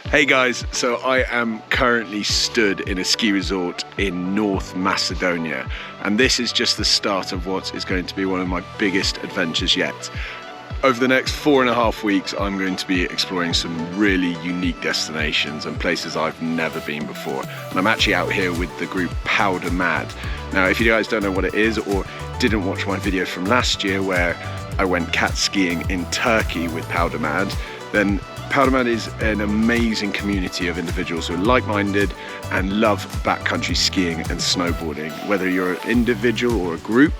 Hey guys, so I am currently stood in a ski resort in North Macedonia, and this is just the start of what is going to be one of my biggest adventures yet. Over the next 4.5 weeks, I'm going to be exploring some really unique destinations and places I've never been before. And I'm actually out here with the group Powder Mad. Now, if you guys don't know what it is or didn't watch my video from last year where I went cat skiing in Turkey with Powder Mad, then Powder Mad is an amazing community of individuals who are like-minded and love backcountry skiing and snowboarding, whether you're an individual or a group.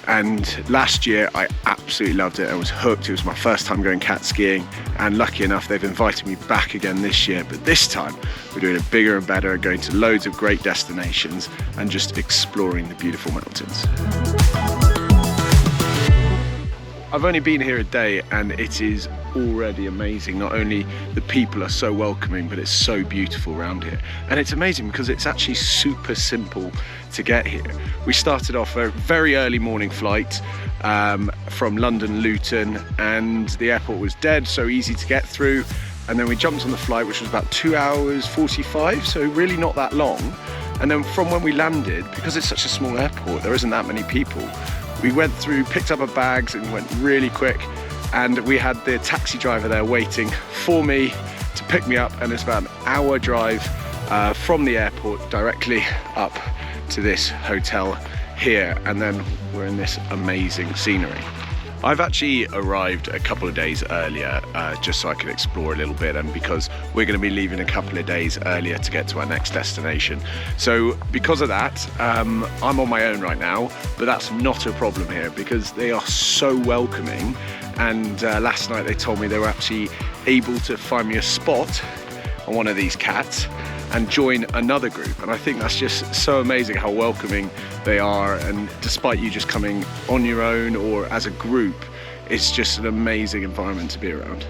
And last year I absolutely loved it. I was hooked. It was my first time going cat skiing, and lucky enough they've invited me back again this year, but this time we're doing it bigger and better, going to loads of great destinations and just exploring the beautiful mountains. I've only been here a day and it is already amazing. Not only the people are so welcoming, but it's so beautiful around here. And it's amazing because it's actually super simple to get here. We started off a very early morning flight from London Luton, and the airport was dead, so easy to get through. And then we jumped on the flight, which was about 2 hours 45, so really not that long. And then from when we landed, because it's such a small airport, there isn't that many people. We went through, picked up our bags and went really quick, and we had the taxi driver there waiting for me to pick me up, and it's about an hour drive from the airport directly up to this hotel here, and then we're in this amazing scenery. I've actually arrived a couple of days earlier just so I could explore a little bit, and because we're going to be leaving a couple of days earlier to get to our next destination. So because of that, I'm on my own right now, but that's not a problem here because they are so welcoming. And last night they told me they were actually able to find me a spot on one of these cats and join another group, and I think that's just so amazing how welcoming they are. And despite you just coming on your own or as a group, it's just an amazing environment to be around.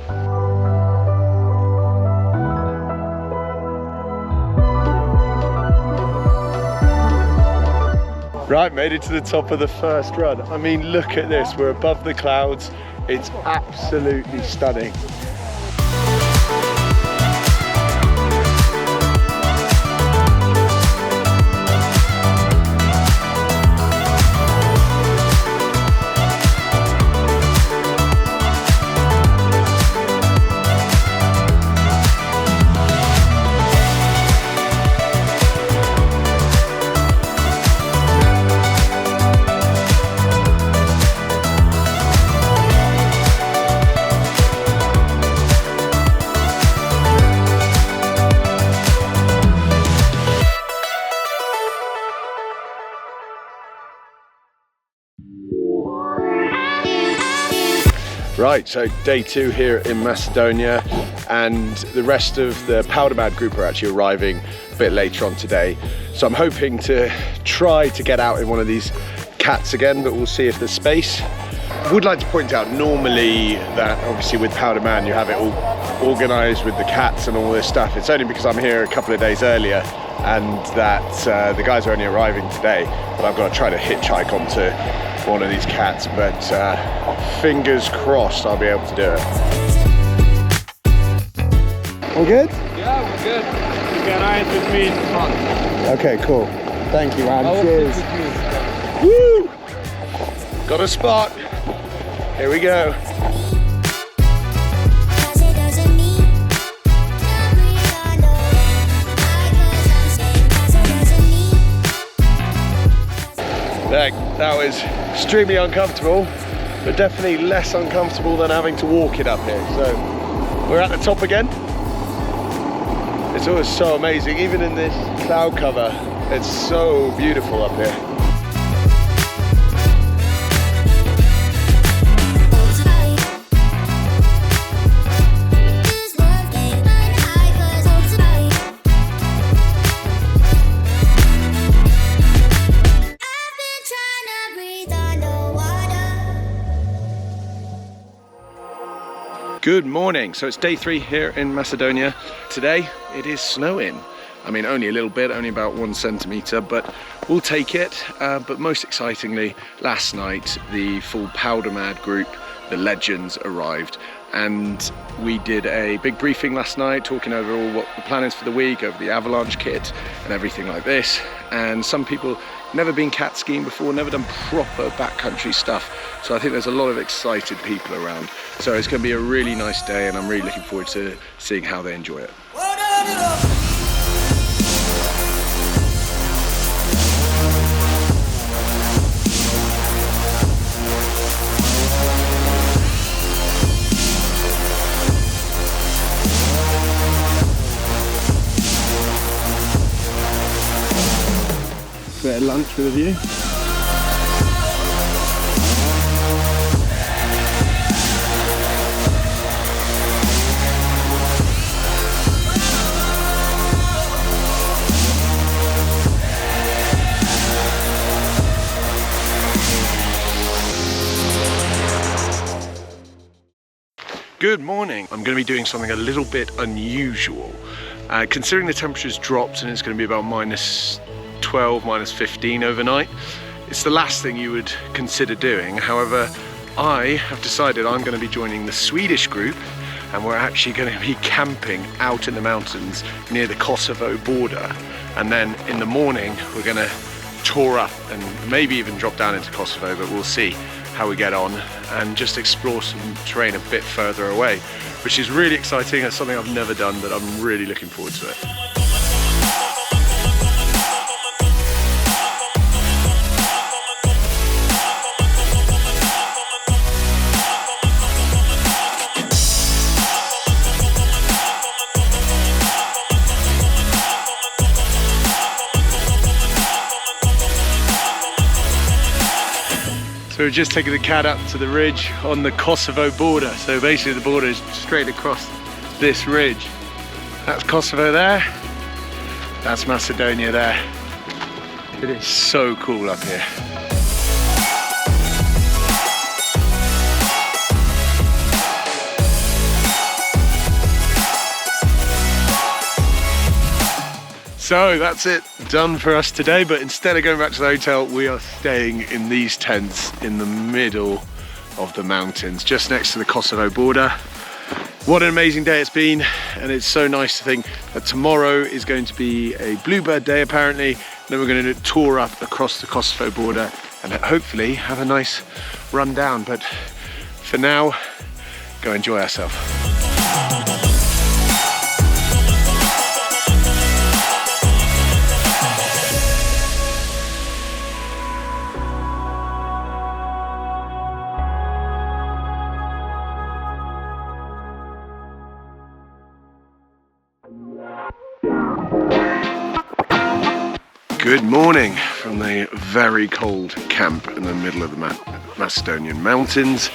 Right, made it to the top of the first run. I mean, look at this, we're above the clouds. It's absolutely stunning. Right, so day 2 here in Macedonia, and the rest of the Powder Mad group are actually arriving a bit later on today. So I'm hoping to try to get out in one of these cats again, but we'll see if there's space. I would like to point out normally that obviously with Powder Mad you have it all organised with the cats and all this stuff. It's only because I'm here a couple of days earlier and that the guys are only arriving today, but I've got to try to hitchhike onto one of these cats, but fingers crossed I'll be able to do it. All good? Yeah, we're good. You can ride with me in front. Okay, cool. Thank you, man. Cheers. Woo! Got a spot. Here we go. That was extremely uncomfortable, but definitely less uncomfortable than having to walk it up here. So we're at the top again. It's always so amazing, even in this cloud cover, it's so beautiful up here. Good morning. So it's day 3 here in Macedonia. Today it is snowing. I mean, only a little bit, only about 1 centimetre, but we'll take it. But most excitingly, last night the full Powder Mad group, the legends, arrived, and we did a big briefing last night, talking over all what the plan is for the week, over the avalanche kit and everything like this. And some people never been cat skiing before, never done proper backcountry stuff. So I think there's a lot of excited people around. So it's going to be a really nice day, and I'm really looking forward to seeing how they enjoy it. Bit of lunch with a view. Good morning. I'm going to be doing something a little bit unusual. Considering the temperature's dropped and it's going to be about minus 12, minus 15 overnight, it's the last thing you would consider doing. However, I have decided I'm going to be joining the Swedish group, and we're actually going to be camping out in the mountains near the Kosovo border. And then in the morning, we're going to tour up and maybe even drop down into Kosovo, but we'll see how we get on, and just explore some terrain a bit further away, which is really exciting. It's something I've never done, but I'm really looking forward to it. So we're just taking the cat up to the ridge on the Kosovo border. So basically the border is straight across this ridge. That's Kosovo there, that's Macedonia there. It is so cool up here. So that's it, done for us today, but instead of going back to the hotel, we are staying in these tents in the middle of the mountains, just next to the Kosovo border. What an amazing day it's been, and it's so nice to think that tomorrow is going to be a bluebird day apparently, and then we're going to tour up across the Kosovo border and hopefully have a nice run down. But for now, go enjoy ourselves. Good morning from the very cold camp in the middle of the Macedonian mountains.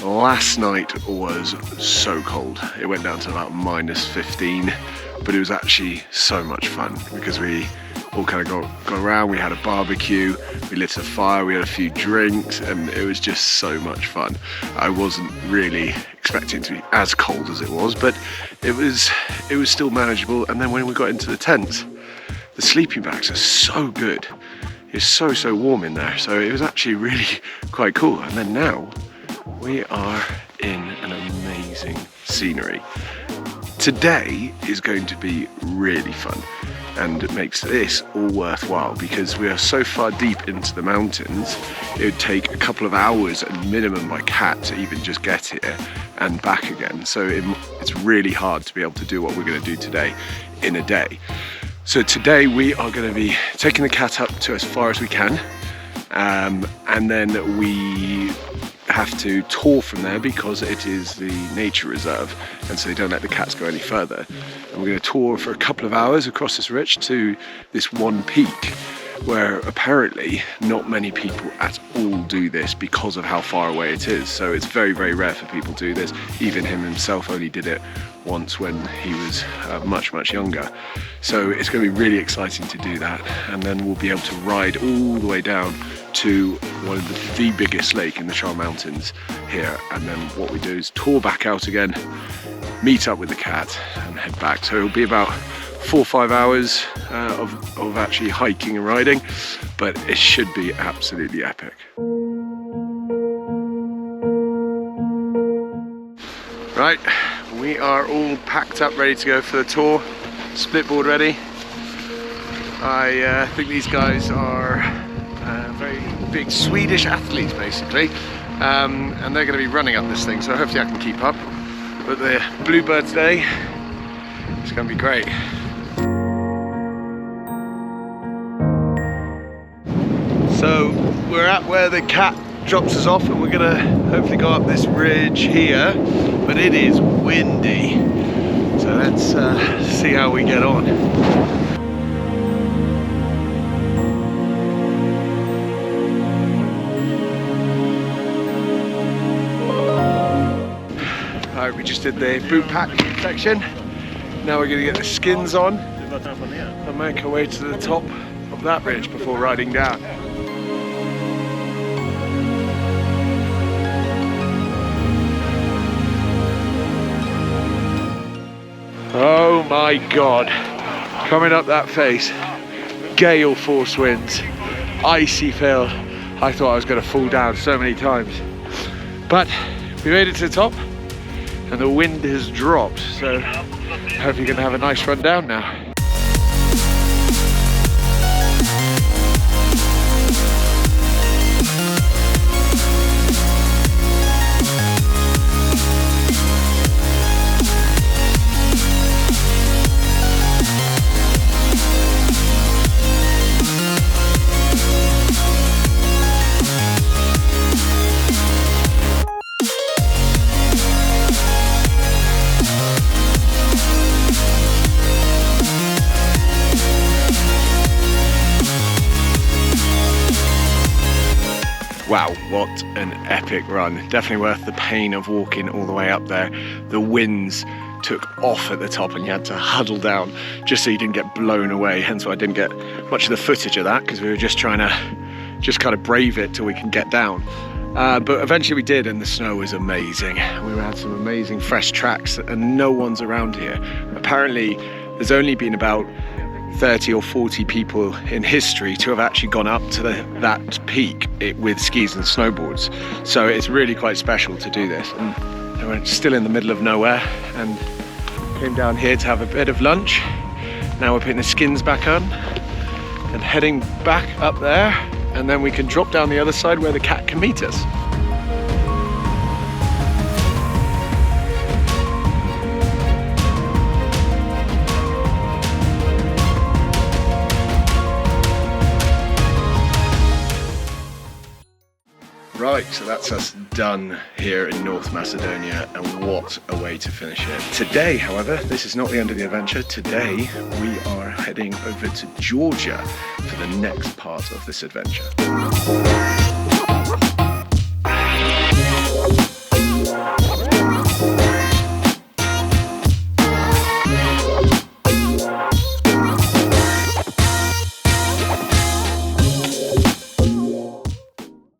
Last night was so cold. It went down to about minus 15, but it was actually so much fun because we all kind of got around, we had a barbecue, we lit a fire, we had a few drinks, and it was just so much fun. I wasn't really expecting it to be as cold as it was, but it was still manageable. And then when we got into the tent, the sleeping bags are so good. It's so warm in there. So it was actually really quite cool. And then now we are in an amazing scenery. Today is going to be really fun, and it makes this all worthwhile because we are so far deep into the mountains. It would take a couple of hours at minimum by cat to even just get here and back again. So it's really hard to be able to do what we're going to do today in a day. So today we are going to be taking the cat up to as far as we can, and then we have to tour from there because it is the nature reserve, and so they don't let the cats go any further. And we're going to tour for a couple of hours across this ridge to this one peak where apparently not many people at all do this because of how far away it is. So it's very rare for people to do this. Even him himself only did it once when he was much younger. So it's going to be really exciting to do that, and then we'll be able to ride all the way down to one of the biggest lake in the Char Mountains here, and then what we do is tour back out again, meet up with the cat and head back. So it'll be about 4 or 5 hours of actually hiking and riding, but it should be absolutely epic. Right, we are all packed up, ready to go for the tour. Splitboard ready. I think these guys are very big Swedish athletes, basically, and they're going to be running up this thing, so hopefully I can keep up. But the Bluebird today, it's going to be great. So we're at where the cat drops us off, and we're going to hopefully go up this ridge here, but it is windy. So let's see how we get on. Alright, we just did the boot pack section. Now we're going to get the skins on and make our way to the top of that ridge before riding down. Oh my god, coming up that face, gale force winds, icy fill. I thought I was going to fall down so many times, but we made it to the top and the wind has dropped, so hopefully you're going to have a nice run down now. Wow, what an epic run. Definitely worth the pain of walking all the way up there. The winds took off at the top and you had to huddle down just so you didn't get blown away. Hence why I didn't get much of the footage of that, because we were just trying to kind of brave it till we can get down. But eventually we did, and the snow was amazing. We had some amazing fresh tracks and no one's around here. Apparently there's only been about 30 or 40 people in history to have actually gone up to that peak with skis and snowboards. So it's really quite special to do this. And we're still in the middle of nowhere and came down here to have a bit of lunch. Now we're putting the skins back on and heading back up there, and then we can drop down the other side where the cat can meet us. Right, so that's us done here in North Macedonia, and what a way to finish it. Today, however, this is not the end of the adventure. Today, we are heading over to Georgia for the next part of this adventure.